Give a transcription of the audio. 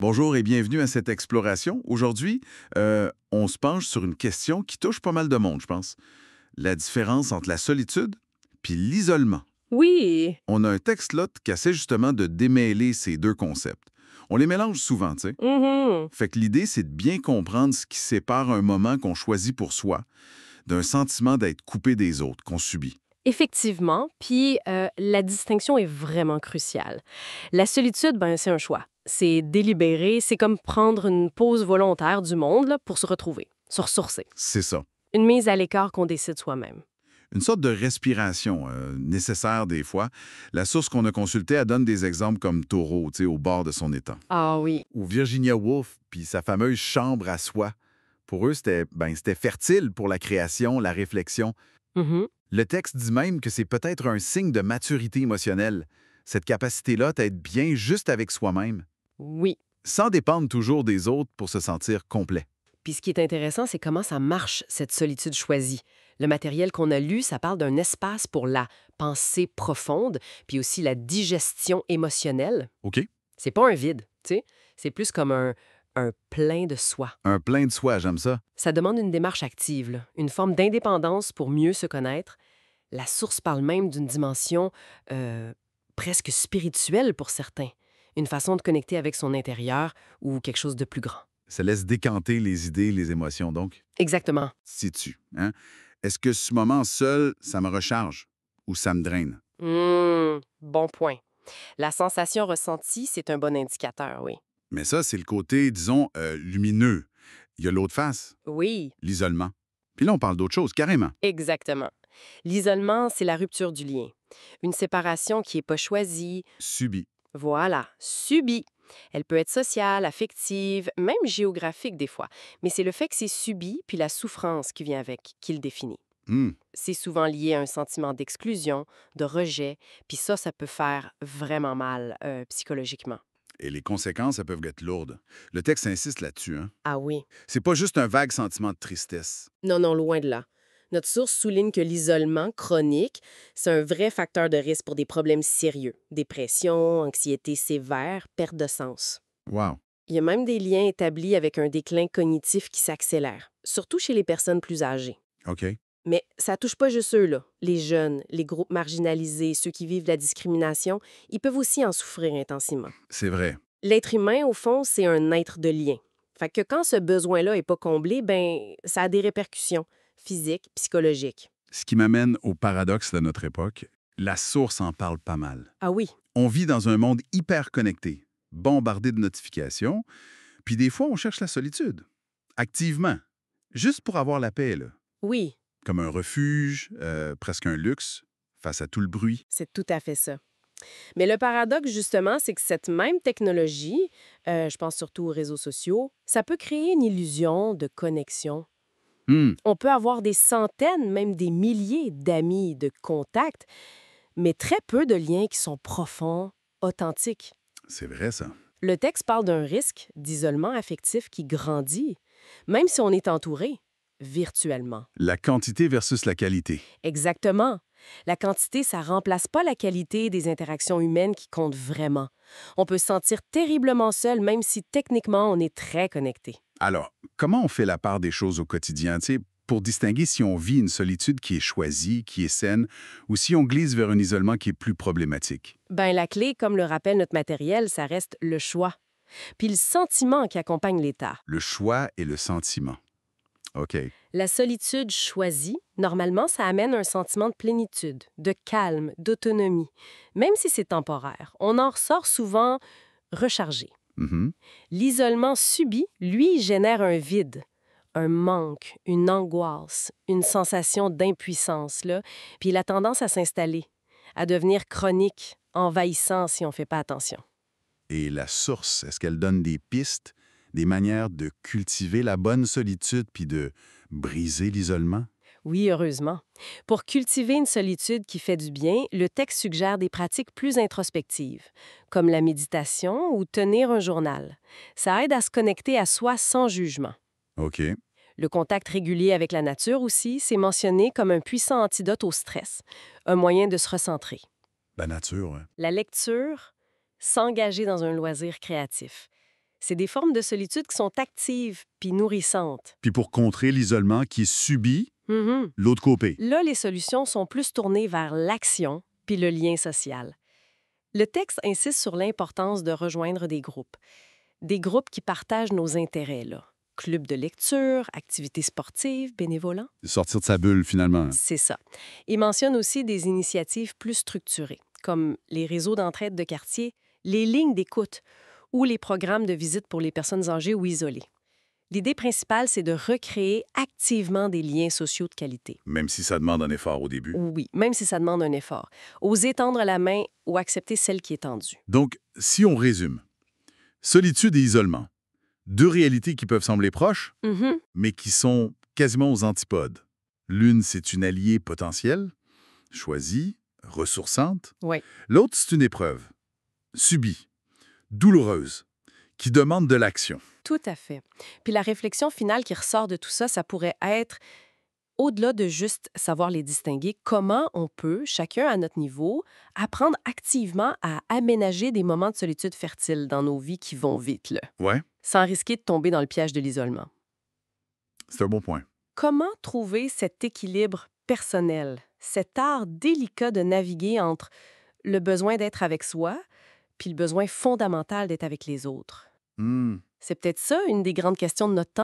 Bonjour et bienvenue à cette exploration. Aujourd'hui, on se penche sur une question qui touche pas mal de monde, je pense. La différence entre la solitude puis l'isolement. Oui. On a un texte là qui essaie justement de démêler ces deux concepts. On les mélange souvent, tu sais. Mhm. Fait que l'idée, c'est de bien comprendre ce qui sépare un moment qu'on choisit pour soi d'un sentiment d'être coupé des autres qu'on subit. Effectivement. Puis la distinction est vraiment cruciale. La solitude, ben, c'est un choix. C'est délibéré. C'est comme prendre une pause volontaire du monde là, pour se retrouver, se ressourcer. C'est ça. Une mise à l'écart qu'on décide soi-même. Une sorte de respiration nécessaire des fois. La source qu'on a consultée, elle donne des exemples comme Thoreau, tu sais, au bord de son étang. Ah oui. Ou Virginia Woolf, puis sa fameuse chambre à soi. Pour eux, c'était fertile pour la création, la réflexion. Mhm. Le texte dit même que c'est peut-être un signe de maturité émotionnelle, cette capacité-là d'être bien juste avec soi-même, Oui. sans dépendre toujours des autres pour se sentir complet. Puis ce qui est intéressant, c'est comment ça marche, cette solitude choisie. Le matériel qu'on a lu, ça parle d'un espace pour la pensée profonde, puis aussi la digestion émotionnelle. OK? C'est pas un vide, tu sais. C'est plus comme un plein de soi. Un plein de soi, j'aime ça. Ça demande une démarche active, là, une forme d'indépendance pour mieux se connaître. La source parle même d'une dimension presque spirituelle pour certains, une façon de connecter avec son intérieur ou quelque chose de plus grand. Ça laisse décanter les idées, les émotions, donc. Exactement. Si hein? Est-ce que ce moment seul, ça me recharge ou ça me draine? Bon point. La sensation ressentie, c'est un bon indicateur, oui. Mais ça, c'est le côté, disons, lumineux. Il y a l'autre face, Oui, l'isolement. Puis là, on parle d'autre chose, carrément. exactement. L'isolement, c'est la rupture du lien. Une séparation qui n'est pas choisie. Subi. Voilà, subie. Elle peut être sociale, affective, même géographique des fois. Mais c'est le fait que c'est subi, puis la souffrance qui vient avec, qui le définit. Hmm. C'est souvent lié à un sentiment d'exclusion, de rejet, puis ça peut faire vraiment mal psychologiquement. Et les conséquences, elles peuvent être lourdes. Le texte insiste là-dessus, hein. Ah oui. C'est pas juste un vague sentiment de tristesse. Non, non, loin de là. Notre source souligne que l'isolement chronique, c'est un vrai facteur de risque pour des problèmes sérieux. Dépression, anxiété sévère, perte de sens. Wow. Il y a même des liens établis avec un déclin cognitif qui s'accélère, surtout chez les personnes plus âgées. OK. Mais ça touche pas juste eux, là. Les jeunes, les groupes marginalisés, ceux qui vivent de la discrimination, ils peuvent aussi en souffrir intensément. C'est vrai. L'être humain, au fond, c'est un être de lien. Fait que quand ce besoin-là est pas comblé, ben ça a des répercussions physiques, psychologiques. Ce qui m'amène au paradoxe de notre époque. La source en parle pas mal. Ah oui, On vit dans un monde hyper connecté, bombardé de notifications, puis des fois, on cherche la solitude. Activement. Juste pour avoir la paix, là. oui, Comme un refuge, presque un luxe, face à tout le bruit. c'est tout à fait ça. Mais le paradoxe, justement, c'est que cette même technologie, je pense surtout aux réseaux sociaux, ça peut créer une illusion de connexion. Hmm, On peut avoir des centaines, même des milliers d'amis, de contacts, mais très peu de liens qui sont profonds, authentiques. c'est vrai, ça. Le texte parle d'un risque d'isolement affectif qui grandit, même si on est entouré, virtuellement. La quantité versus la qualité. Exactement. La quantité, ça remplace pas la qualité des interactions humaines qui comptent vraiment. On peut se sentir terriblement seul, même si techniquement on est très connecté. Alors, comment on fait la part des choses au quotidien, tu sais, pour distinguer si on vit une solitude qui est choisie, qui est saine, ou si on glisse vers un isolement qui est plus problématique? Ben, la clé, comme le rappelle notre matériel, ça reste le choix. Puis le sentiment qui accompagne l'état. Le choix et le sentiment. OK. La solitude choisie, normalement, ça amène un sentiment de plénitude, de calme, d'autonomie. Même si c'est temporaire, on en ressort souvent rechargé. Mhm. L'isolement subi, lui, génère un vide, un manque, une angoisse, une sensation d'impuissance, là, puis il a tendance à s'installer, à devenir chronique, envahissant si on ne fait pas attention. Et la source, est-ce qu'elle donne des pistes, des manières de cultiver la bonne solitude puis de briser l'isolement? Oui, heureusement. Pour cultiver une solitude qui fait du bien, le texte suggère des pratiques plus introspectives, comme la méditation ou tenir un journal. Ça aide à se connecter à soi sans jugement. OK. Le contact régulier avec la nature aussi, c'est mentionné comme un puissant antidote au stress, un moyen de se recentrer. La nature, ouais. La lecture, s'engager dans un loisir créatif. C'est des formes de solitude qui sont actives puis nourrissantes. Puis pour contrer l'isolement qui est subi, Mhm. l'autre côté. Là, les solutions sont plus tournées vers l'action puis le lien social. Le texte insiste sur l'importance de rejoindre des groupes qui partagent nos intérêts, là. Clubs de lecture, activités sportives, bénévolat. Sortir de sa bulle, finalement. C'est ça. Il mentionne aussi des initiatives plus structurées, comme les réseaux d'entraide de quartier, les lignes d'écoute ou les programmes de visite pour les personnes âgées ou isolées. L'idée principale, c'est de recréer activement des liens sociaux de qualité. Même si ça demande un effort au début. Oui, même si ça demande un effort. Oser tendre la main ou accepter celle qui est tendue. Donc, si on résume, solitude et isolement, deux réalités qui peuvent sembler proches, Mhm. mais qui sont quasiment aux antipodes. L'une, c'est une alliée potentielle, choisie, ressourçante. Oui. L'autre, c'est une épreuve, subie, douloureuse, qui demande de l'action. Tout à fait. Puis la réflexion finale qui ressort de tout ça, ça pourrait être, au-delà de juste savoir les distinguer, comment on peut, chacun à notre niveau, apprendre activement à aménager des moments de solitude fertile dans nos vies qui vont vite, là, Ouais, sans risquer de tomber dans le piège de l'isolement. c'est un bon point. Comment trouver cet équilibre personnel, cet art délicat de naviguer entre le besoin d'être avec soi puis le besoin fondamental d'être avec les autres? Hmm. C'est peut-être ça une des grandes questions de notre temps.